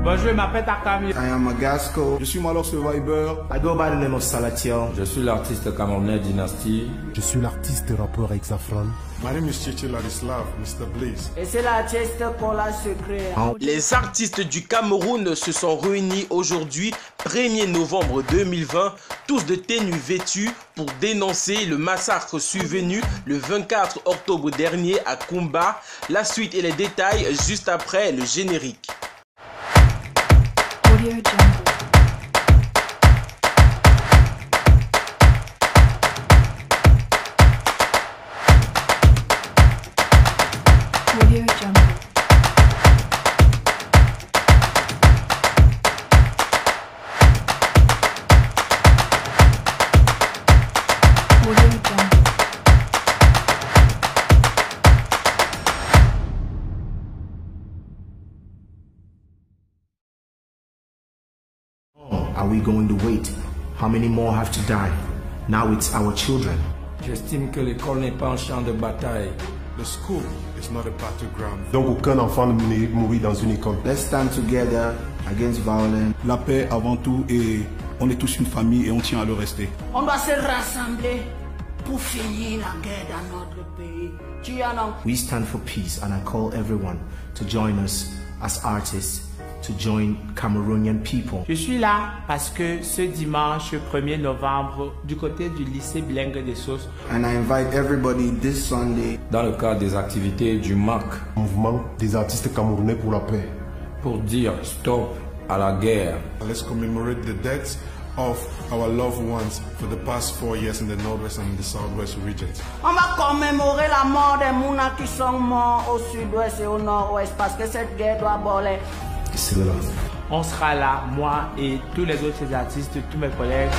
Bonjour, je m'appelle Takami. I am Magasco. Je suis Malox le Viber. I go by the name of Salatiel. Je suis l'artiste camerounais Dynasty. Je suis l'artiste rappeur Exafran. My name is Chichi Ladislav, Mr. Blaze. Et c'est l'artiste Cola Secret. Les artistes du Cameroun se sont réunis aujourd'hui, 1er novembre 2020, tous de tenues vêtues pour dénoncer le massacre survenu le 24 octobre dernier à Kumba. La suite et les détails juste après le générique. Audio Jungle. Audio Jungle. Audio Jungle. Are we going to wait? How many more have to die? Now it's our children. J'estime que l'école n'est pas un champ de bataille. The school is not a battleground. Donc aucun enfant ne mourit dans une école. Let's stand together against violence. La paix avant tout et on est tous une famille et on tient à le rester. On doit se rassembler pour finir la guerre dans notre pays. We stand for peace and I call everyone to join us as artists, to join Cameroonian people. Je suis là parce que ce dimanche 1er novembre, du côté du lycée bilingue des Sources, And I invite everybody this Sunday Dans le cadre des activités du MAC, Mouvement des artistes camerounais pour la paix. pour dire stop à la guerre. Let's commemorate the deaths of our loved ones for the past 4 years in the Northwest and the Southwest regions. On va commémorer la mort des Mouna qui sont morts au sud-ouest et au nord-ouest parce que cette guerre doit abolir. on sera là, moi et tous les autres artistes, tous mes collègues.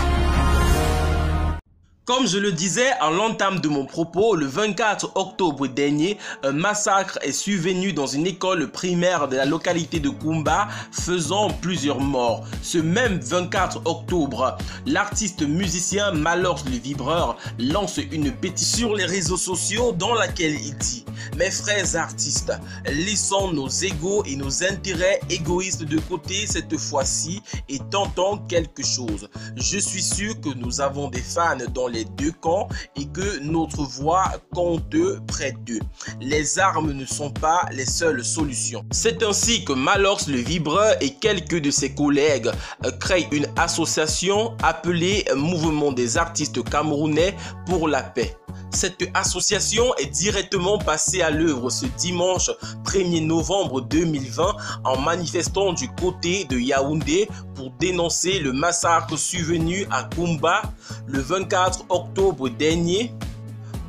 Comme je le disais en l'entame de mon propos, le 24 octobre dernier, un massacre est survenu dans une école primaire de la localité de Kumba, faisant plusieurs morts. Ce même 24 octobre, l'artiste musicien Malox le Vibreur lance une pétition sur les réseaux sociaux dans laquelle il dit « Mes frères artistes, laissons nos égos et nos intérêts égoïstes de côté cette fois-ci et tentons quelque chose. Je suis sûr que nous avons des fans dans les deux camps et que notre voix compte près d'eux. Les armes ne sont pas les seules solutions. » C'est ainsi que Malox le Vibreur et quelques de ses collègues créent une association appelée Mouvement des artistes camerounais pour la paix. Cette association est directement passée à l'œuvre ce dimanche 1er novembre 2020 en manifestant du côté de Yaoundé pour dénoncer le massacre survenu à Kumba le 24 octobre dernier.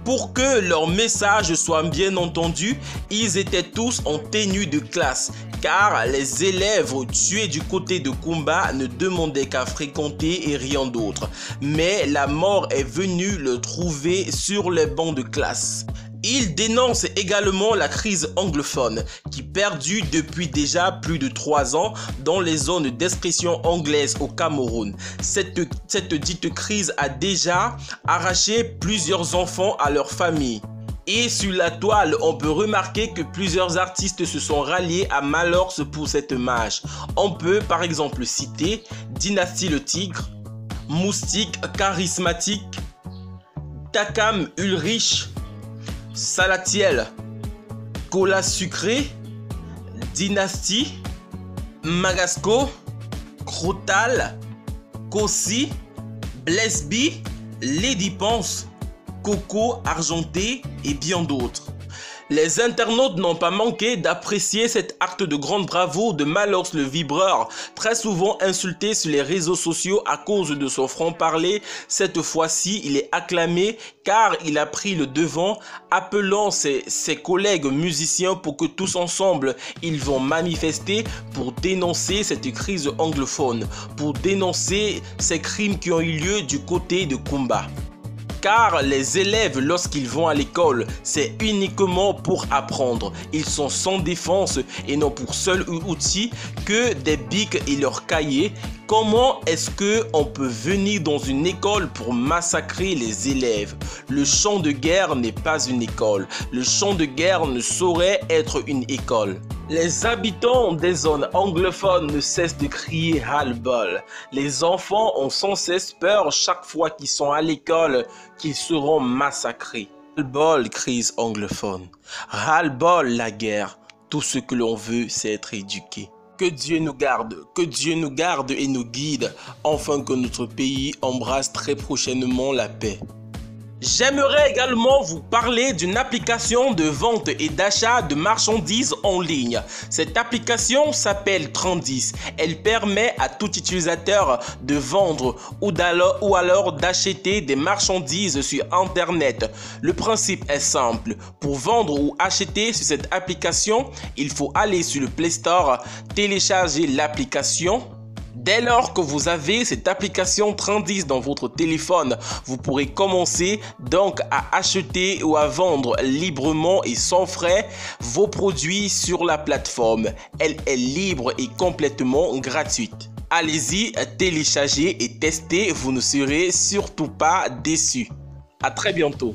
Pour que leur message soit bien entendu, ils étaient tous en tenue de classe, car les élèves tués du côté de Kumba ne demandaient qu'à fréquenter et rien d'autre. Mais la mort est venue le trouver sur les bancs de classe. Il dénonce également la crise anglophone qui perdure depuis déjà plus de 3 ans dans les zones d'expression anglaise au Cameroun. Cette dite crise a déjà arraché plusieurs enfants à leur famille. Et sur la toile, on peut remarquer que plusieurs artistes se sont ralliés à Malox pour cette marche. On peut par exemple citer Dynasty le Tigre, Moustique Charismatique, Takam Ulrich, Salatiel, Cola Sucré, Dynasty, Magasco, Crotal, Kossi, Blesby, Lady Ponce, Coco Argenté et bien d'autres. Les internautes n'ont pas manqué d'apprécier cet acte de grande bravoure de Malox le Vibreur, très souvent insulté sur les réseaux sociaux à cause de son franc-parler. Cette fois-ci, il est acclamé car il a pris le devant, appelant ses collègues musiciens pour que tous ensemble, ils vont manifester pour dénoncer cette crise anglophone, pour dénoncer ces crimes qui ont eu lieu du côté de Kumba. Car les élèves, lorsqu'ils vont à l'école, c'est uniquement pour apprendre. Ils sont sans défense et n'ont pour seul outil que des bics et leurs cahiers. Comment est-ce qu'on peut venir dans une école pour massacrer les élèves? Le champ de guerre n'est pas une école. Le champ de guerre ne saurait être une école. Les habitants des zones anglophones ne cessent de crier ras-le-bol. Les enfants ont sans cesse peur chaque fois qu'ils sont à l'école qu'ils seront massacrés. Ras-le-bol, crise anglophone. Ras-le-bol, la guerre. Tout ce que l'on veut, c'est être éduqué. Que Dieu nous garde et nous guide, afin que notre pays embrasse très prochainement la paix. J'aimerais également vous parler d'une application de vente et d'achat de marchandises en ligne. Cette application s'appelle Trendis. Elle permet à tout utilisateur de vendre ou alors d'acheter des marchandises sur Internet. Le principe est simple. Pour vendre ou acheter sur cette application, il faut aller sur le Play Store, télécharger l'application. Dès lors que vous avez cette application Trendis dans votre téléphone, vous pourrez commencer donc à acheter ou à vendre librement et sans frais vos produits sur la plateforme. Elle est libre et complètement gratuite. Allez-y, téléchargez et testez, vous ne serez surtout pas déçus. À très bientôt.